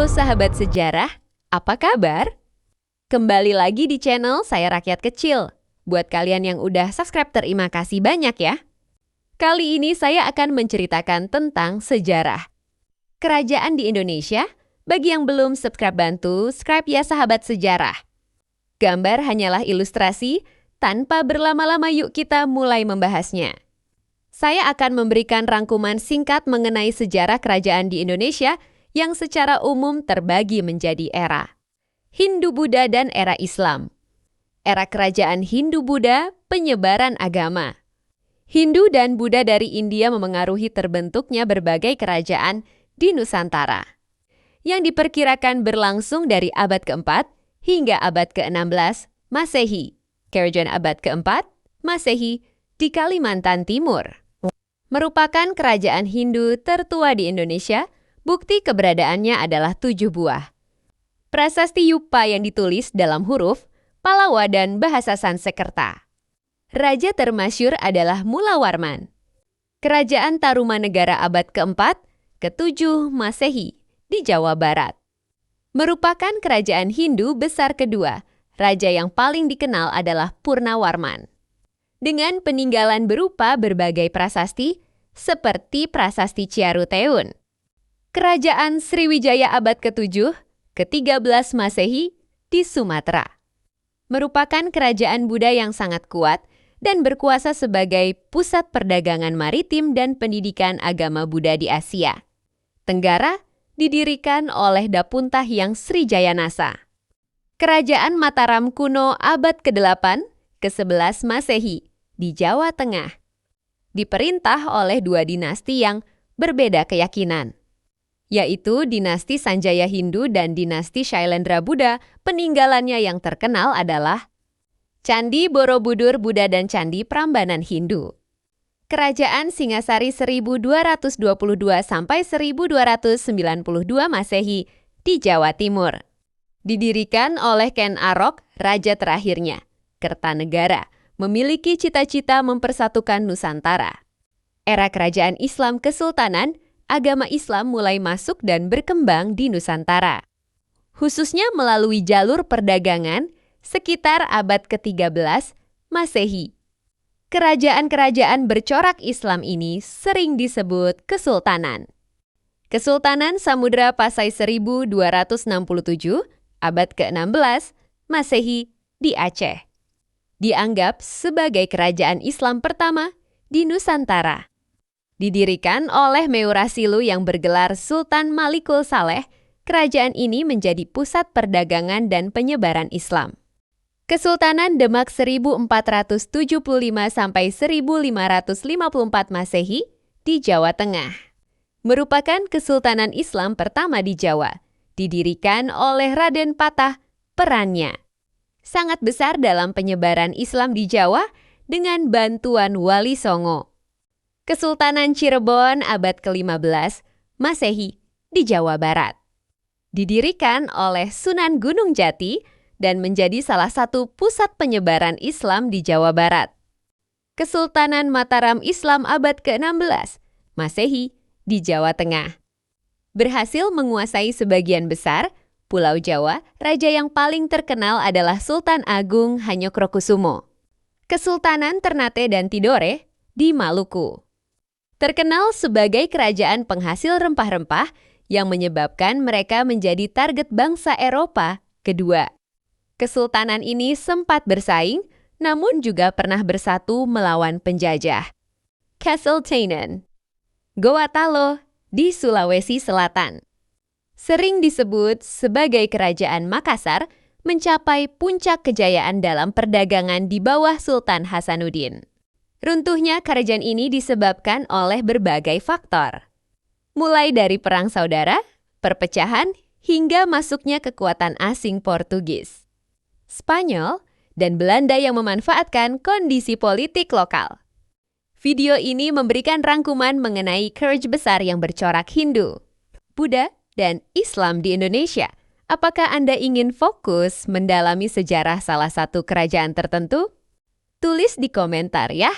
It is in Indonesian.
Halo sahabat sejarah, apa kabar? Kembali lagi di channel Saya Rakyat Kecil. Buat kalian yang udah subscribe, terima kasih banyak ya. Kali ini saya akan menceritakan tentang sejarah kerajaan di Indonesia. Bagi yang belum subscribe, bantu subscribe ya sahabat sejarah. Gambar hanyalah ilustrasi, tanpa berlama-lama yuk kita mulai membahasnya. Saya akan memberikan rangkuman singkat mengenai sejarah kerajaan di Indonesia yang secara umum terbagi menjadi era Hindu-Buddha dan era Islam. Era kerajaan Hindu-Buddha, penyebaran agama. Hindu dan Buddha dari India memengaruhi terbentuknya berbagai kerajaan di Nusantara, yang diperkirakan berlangsung dari abad ke-4 hingga abad ke-16 Masehi. Kerajaan abad ke-4 Masehi di Kalimantan Timur merupakan kerajaan Hindu tertua di Indonesia. Bukti keberadaannya adalah 7 buah prasasti Yupa yang ditulis dalam huruf Palawa dan bahasa Sanskerta. Raja termasyur adalah Mulawarman. Kerajaan Tarumanegara abad ke-4, ke-7 Masehi di Jawa Barat. Merupakan kerajaan Hindu besar kedua. Raja yang paling dikenal adalah Purnawarman. Dengan peninggalan berupa berbagai prasasti seperti prasasti Ciaruteun. Kerajaan Sriwijaya abad ke-7, ke-13 Masehi di Sumatera. Merupakan kerajaan Buddha yang sangat kuat dan berkuasa sebagai pusat perdagangan maritim dan pendidikan agama Buddha di Asia Tenggara, didirikan oleh Dapunta Hyang Srijayanasa. Kerajaan Mataram kuno abad ke-8, ke-11 Masehi di Jawa Tengah. Diperintah oleh dua dinasti yang berbeda keyakinan, yaitu dinasti Sanjaya Hindu dan dinasti Shailendra Buddha. Peninggalannya yang terkenal adalah Candi Borobudur Buddha dan Candi Prambanan Hindu. Kerajaan Singasari 1222 sampai 1292 Masehi di Jawa Timur. Didirikan oleh Ken Arok, raja terakhirnya. Kertanegara memiliki cita-cita mempersatukan Nusantara. Era kerajaan Islam Kesultanan, agama Islam mulai masuk dan berkembang di Nusantara, khususnya melalui jalur perdagangan sekitar abad ke-13 Masehi. Kerajaan-kerajaan bercorak Islam ini sering disebut Kesultanan. Kesultanan Samudra Pasai 1267, abad ke-16 Masehi di Aceh. Dianggap sebagai kerajaan Islam pertama di Nusantara. Didirikan oleh Meurasilu yang bergelar Sultan Malikul Saleh, kerajaan ini menjadi pusat perdagangan dan penyebaran Islam. Kesultanan Demak 1475 sampai 1554 Masehi di Jawa Tengah. Merupakan kesultanan Islam pertama di Jawa. Didirikan oleh Raden Patah. Perannya sangat besar dalam penyebaran Islam di Jawa dengan bantuan Wali Songo. Kesultanan Cirebon abad ke-15 Masehi di Jawa Barat. Didirikan oleh Sunan Gunung Jati dan menjadi salah satu pusat penyebaran Islam di Jawa Barat. Kesultanan Mataram Islam abad ke-16 Masehi di Jawa Tengah. Berhasil menguasai sebagian besar Pulau Jawa. Raja yang paling terkenal adalah Sultan Agung Hanyokrokusumo. Kesultanan Ternate dan Tidore di Maluku. Terkenal sebagai kerajaan penghasil rempah-rempah yang menyebabkan mereka menjadi target bangsa Eropa kedua. Kesultanan ini sempat bersaing, namun juga pernah bersatu melawan penjajah. Kesultanan Goa Talo di Sulawesi Selatan. Sering disebut sebagai Kerajaan Makassar, mencapai puncak kejayaan dalam perdagangan di bawah Sultan Hasanuddin. Runtuhnya kerajaan ini disebabkan oleh berbagai faktor. Mulai dari perang saudara, perpecahan, hingga masuknya kekuatan asing Portugis, Spanyol, dan Belanda yang memanfaatkan kondisi politik lokal. Video ini memberikan rangkuman mengenai kerajaan besar yang bercorak Hindu, Buddha, dan Islam di Indonesia. Apakah Anda ingin fokus mendalami sejarah salah satu kerajaan tertentu? Tulis di komentar ya.